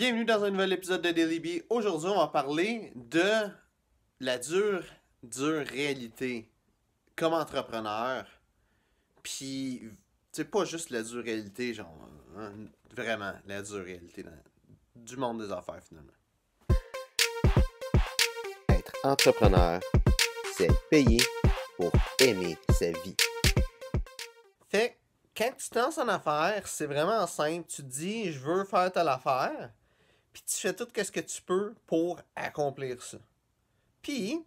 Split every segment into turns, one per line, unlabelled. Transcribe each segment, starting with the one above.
Bienvenue dans un nouvel épisode de Daily Bee. Aujourd'hui, on va parler de la dure réalité comme entrepreneur. Puis, c'est pas juste la dure réalité, genre, vraiment la dure réalité du monde des affaires, finalement.
Être entrepreneur, c'est payer pour aimer sa vie.
Fait que, quand tu te lances en affaires, c'est vraiment simple. Tu te dis, je veux faire telle affaire, puis tu fais tout ce que tu peux pour accomplir ça. Puis,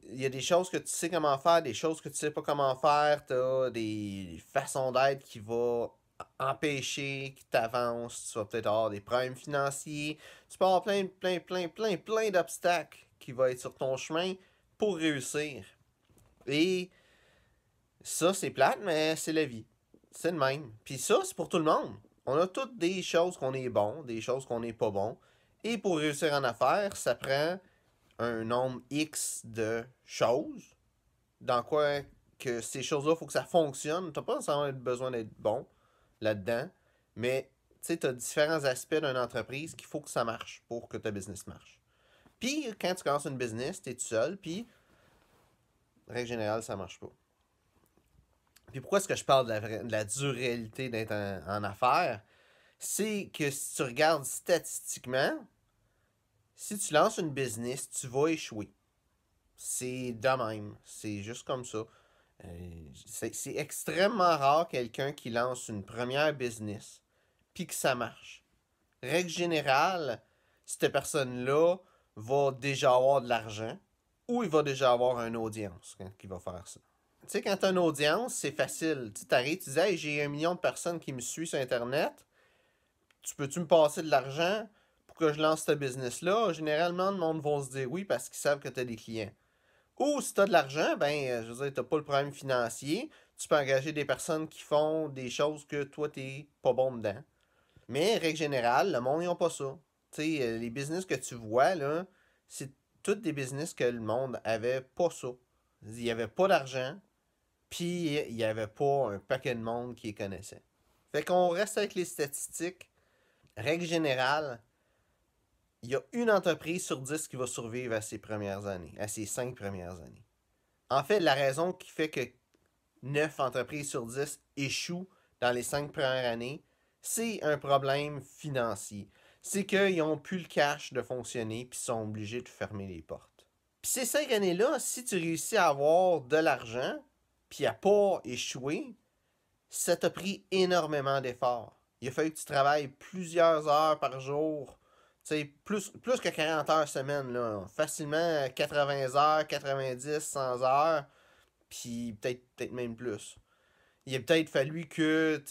il y a des choses que tu sais comment faire, des choses que tu sais pas comment faire. Tu as des façons d'être qui vont empêcher que tu avances. Tu vas peut-être avoir des problèmes financiers. Tu peux avoir plein d'obstacles qui vont être sur ton chemin pour réussir. Et ça, c'est plate, mais c'est la vie. C'est le même. Puis ça, c'est pour tout le monde. On a toutes des choses qu'on est bon, des choses qu'on n'est pas bon. Et pour réussir en affaires, ça prend un nombre X de choses dans quoi que ces choses-là, il faut que ça fonctionne. Tu n'as pas nécessairement besoin d'être bon là-dedans, mais tu sais, tu as différents aspects d'une entreprise qu'il faut que ça marche pour que ta business marche. Puis, quand tu commences une business, tu es tout seul, puis, règle générale, ça marche pas. Puis pourquoi est-ce que je parle de la dure réalité d'être en affaires? C'est que si tu regardes statistiquement, si tu lances une business, tu vas échouer. C'est de même. C'est juste comme ça. C'est extrêmement rare quelqu'un qui lance une première business puis que ça marche. Règle générale, cette personne-là va déjà avoir de l'argent ou il va déjà avoir une audience quand il va faire ça. Tu sais, quand tu as une audience, c'est facile. Tu arrives, tu dis hey, j'ai 1 million de personnes qui me suivent sur Internet. Peux-tu me passer de l'argent pour que je lance ce business-là? Généralement, le monde va se dire oui parce qu'ils savent que tu as des clients. Ou si tu as de l'argent, je veux dire, tu n'as pas le problème financier. Tu peux engager des personnes qui font des choses que toi, tu n'es pas bon dedans. Mais, règle générale, le monde, ils n'ont pas ça. Tu sais, les business que tu vois, là, c'est toutes des business que le monde avait pas ça. Il n'y avait pas d'argent, puis il n'y avait pas un paquet de monde qui les connaissait. Fait qu'on reste avec les statistiques. Règle générale, il y a une entreprise sur 10 qui va survivre à ses premières années, à ses 5 premières années. En fait, la raison qui fait que 9 entreprises sur 10 échouent dans les 5 premières années, c'est un problème financier. C'est qu'ils n'ont plus le cash de fonctionner puis sont obligés de fermer les portes. Puis ces 5 années-là, si tu réussis à avoir de l'argent puis à pas échouer, ça t'a pris énormément d'efforts. Il a fallu que tu travailles plusieurs heures par jour. Plus que 40 heures semaine, là. Facilement 80 heures, 90, 100 heures, puis peut-être même plus. Il a peut-être fallu que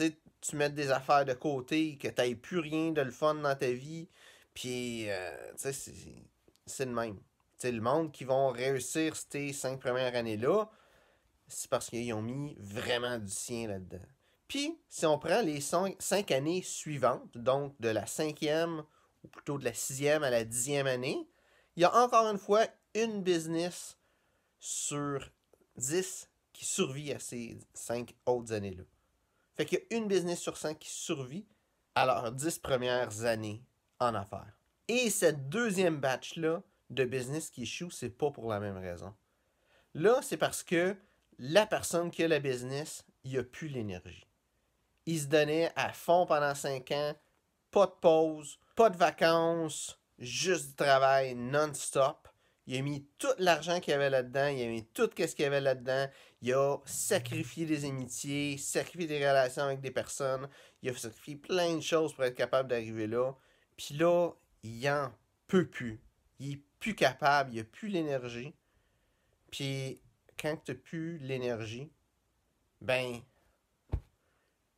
tu mettes des affaires de côté, que tu n'aies plus rien de le fun dans ta vie, puis c'est le même. T'sais, le monde qui vont réussir ces 5 premières années-là, c'est parce qu'ils ont mis vraiment du sien là-dedans. Puis, si on prend les 5 années suivantes, donc de la 5e, ou plutôt de la 6e à la 10e année, il y a encore une fois une business sur 10 qui survit à ces 5 autres années-là. Fait qu'il y a une business sur 5 qui survit à leurs 10 premières années en affaires. Et cette deuxième batch-là de business qui échoue, c'est pas pour la même raison. Là, c'est parce que la personne qui a la business, il a plus l'énergie. Il se donnait à fond pendant 5 ans, pas de pause, pas de vacances, juste du travail non-stop. Il a mis tout l'argent qu'il y avait là-dedans, il a mis tout ce qu'il y avait là-dedans, il a sacrifié des amitiés, sacrifié des relations avec des personnes, il a sacrifié plein de choses pour être capable d'arriver là. Puis là, il en peut plus. Il est plus capable, il a plus l'énergie. Puis quand tu n'as plus l'énergie, ben,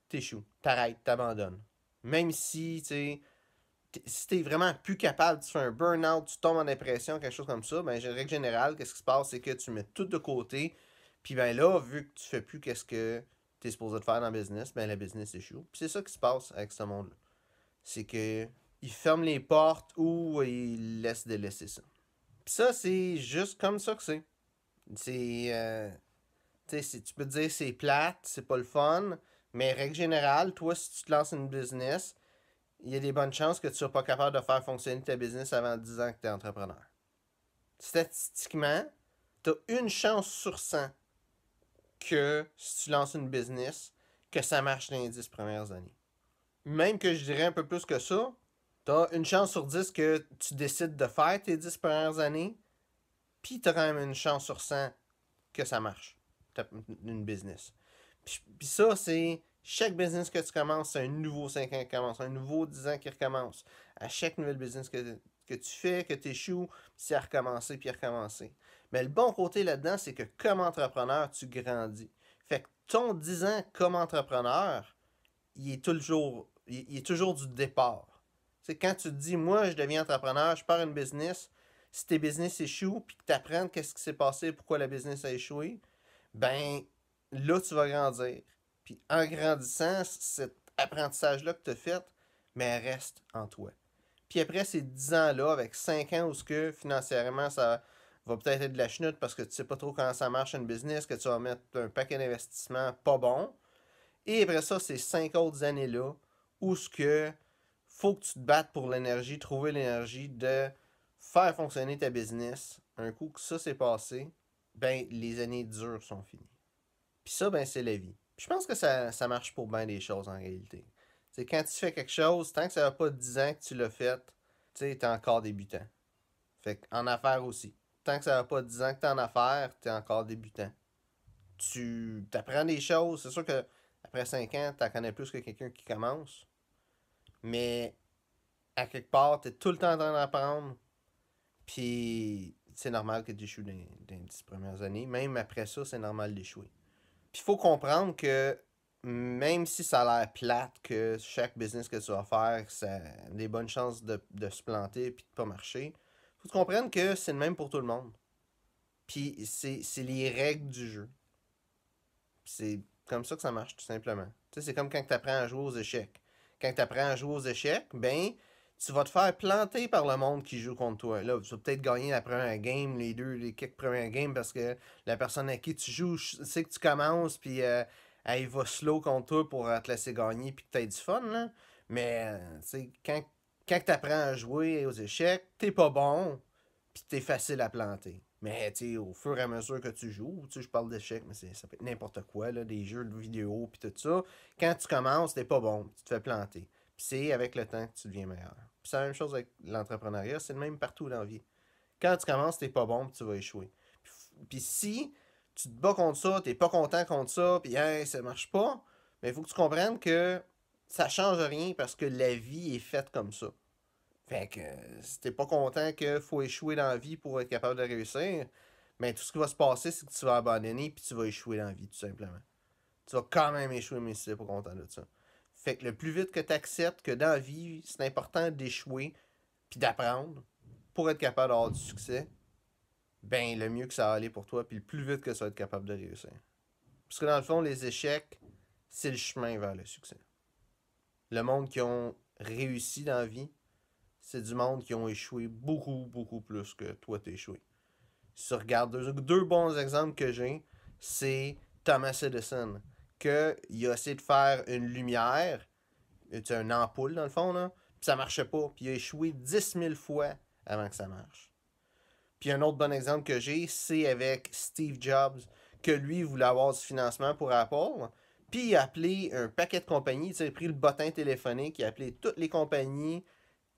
t'échoues, t'arrêtes, t'abandonnes. Même si, tu sais, si t'es vraiment plus capable, tu fais un burn-out, tu tombes en dépression, quelque chose comme ça, ben, en règle générale, qu'est-ce qui se passe, c'est que tu mets tout de côté, puis ben là, vu que tu fais plus qu'est-ce que t'es supposé de faire dans le business, ben, la business échoue. Puis c'est ça qui se passe avec ce monde-là. C'est que ils ferment les portes ou ils laissent délaisser ça. Puis ça, c'est juste comme ça que c'est. C'est, tu peux te dire c'est plate, c'est pas le fun, mais règle générale, toi, si tu te lances une business, il y a des bonnes chances que tu ne sois pas capable de faire fonctionner ta business avant 10 ans que tu es entrepreneur. Statistiquement, tu as une chance sur 100 que si tu lances une business, que ça marche dans les 10 premières années. Même que je dirais un peu plus que ça, tu as une chance sur 10 que tu décides de faire tes 10 premières années, puis tu as quand même une chance sur 100 que ça marche, une business. Puis ça, c'est chaque business que tu commences, c'est un nouveau 5 ans qui commence, un nouveau 10 ans qui recommence. À chaque nouvelle business que tu fais, que tu échoues, c'est à recommencer puis à recommencer. Mais le bon côté là-dedans, c'est que comme entrepreneur, tu grandis. Fait que ton 10 ans comme entrepreneur, il est toujours du départ. C'est quand tu te dis, moi, je deviens entrepreneur, je pars une business, si tes business échouent, puis que tu apprennes qu'est-ce qui s'est passé, pourquoi la business a échoué, ben là, tu vas grandir. Puis en grandissant, cet apprentissage-là que tu as fait, mais reste en toi. Puis après ces 10 ans-là, avec 5 ans où ce que financièrement, ça va peut-être être de la chenoute parce que tu sais pas trop comment ça marche une business, que tu vas mettre un paquet d'investissements pas bon. Et après ça, ces 5 autres années-là où ce que faut que tu te battes pour l'énergie, trouver l'énergie de faire fonctionner ta business. Un coup que ça s'est passé, ben les années dures sont finies. Puis ça, ben c'est la vie. Puis je pense que ça marche pour bien des choses en réalité. C'est quand tu fais quelque chose, tant que ça va pas 10 ans que tu l'as fait, tu sais, t'es encore débutant. Fait qu'en affaires aussi. Tant que ça va pas 10 ans que t'es en affaires, t'es encore débutant. Tu t'apprends des choses, c'est sûr que après 5 ans, t'en connais plus que quelqu'un qui commence. Mais à quelque part, t'es tout le temps en train d'apprendre. Puis c'est normal que tu échoues dans les 10 premières années. Même après ça, c'est normal d'échouer. Puis il faut comprendre que même si ça a l'air plate, que chaque business que tu vas faire, ça a des bonnes chances de se planter puis de pas marcher, faut que tu comprennes que c'est le même pour tout le monde. Puis c'est les règles du jeu. C'est comme ça que ça marche, tout simplement. Tu sais, c'est comme quand tu apprends à jouer aux échecs. Quand tu apprends à jouer aux échecs, ben, tu vas te faire planter par le monde qui joue contre toi. Là, tu vas peut-être gagner la première game, les quelques premières games, parce que la personne à qui tu joues sait que tu commences, puis elle va slow contre toi pour te laisser gagner, puis que tu aies du fun, là. Mais, tu sais, quand tu apprends à jouer aux échecs, t'es pas bon, puis t'es facile à planter. Mais tu sais, au fur et à mesure que tu joues, tu sais, je parle d'échecs, mais ça peut être n'importe quoi, là, des jeux de vidéo, puis tout ça. Quand tu commences, t'es pas bon, tu te fais planter. Puis c'est avec le temps que tu deviens meilleur. Puis c'est la même chose avec l'entrepreneuriat, c'est le même partout dans la vie. Quand tu commences, t'es pas bon, puis tu vas échouer. Puis si tu te bats contre ça, t'es pas content contre ça, puis hey, ça marche pas, mais il faut que tu comprennes que ça change rien parce que la vie est faite comme ça. Fait que si t'es pas content qu'il faut échouer dans la vie pour être capable de réussir, ben tout ce qui va se passer, c'est que tu vas abandonner puis tu vas échouer dans la vie, tout simplement. Tu vas quand même échouer, mais si t'es pas content de ça. Fait que le plus vite que tu acceptes que dans la vie, c'est important d'échouer puis d'apprendre pour être capable d'avoir du succès, ben le mieux que ça va aller pour toi, puis le plus vite que ça va être capable de réussir. Parce que dans le fond, les échecs, c'est le chemin vers le succès. Le monde qui ont réussi dans la vie, c'est du monde qui ont échoué beaucoup, beaucoup plus que toi t'as échoué. Si tu regardes deux bons exemples que j'ai, c'est Thomas Edison, qu'il a essayé de faire une lumière, une ampoule dans le fond, là, puis ça marchait pas, puis il a échoué 10 000 fois avant que ça marche. Puis un autre bon exemple que j'ai, c'est avec Steve Jobs, que lui voulait avoir du financement pour Apple, puis il a appelé un paquet de compagnies, il a pris le bottin téléphonique, il a appelé toutes les compagnies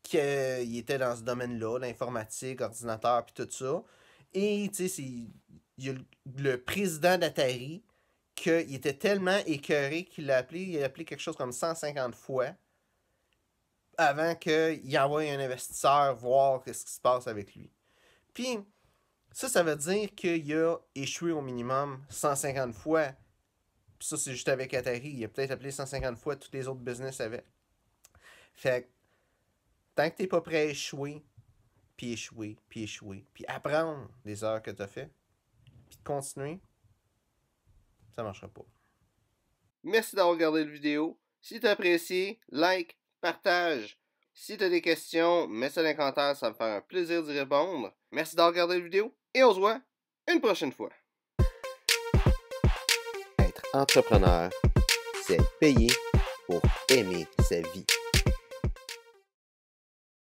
qui étaient dans ce domaine-là, l'informatique, ordinateur, puis tout ça. Et, tu sais, il y a le président d'Atari, qu'il était tellement écœuré qu'il il a appelé quelque chose comme 150 fois avant qu'il envoie un investisseur voir ce qui se passe avec lui. Puis, ça veut dire qu'il a échoué au minimum 150 fois. Puis ça, c'est juste avec Atari. Il a peut-être appelé 150 fois tous les autres business avec. Fait que, tant que t'es pas prêt à échouer, puis apprendre des erreurs que t'as fait, puis de continuer, ça marchera pas.
Merci d'avoir regardé la vidéo. Si t'as apprécié, like, partage. Si t'as des questions, mets ça dans les commentaires, ça me fait un plaisir d'y répondre. Merci d'avoir regardé la vidéo et on se voit une prochaine fois. Être entrepreneur, c'est payer pour aimer sa vie.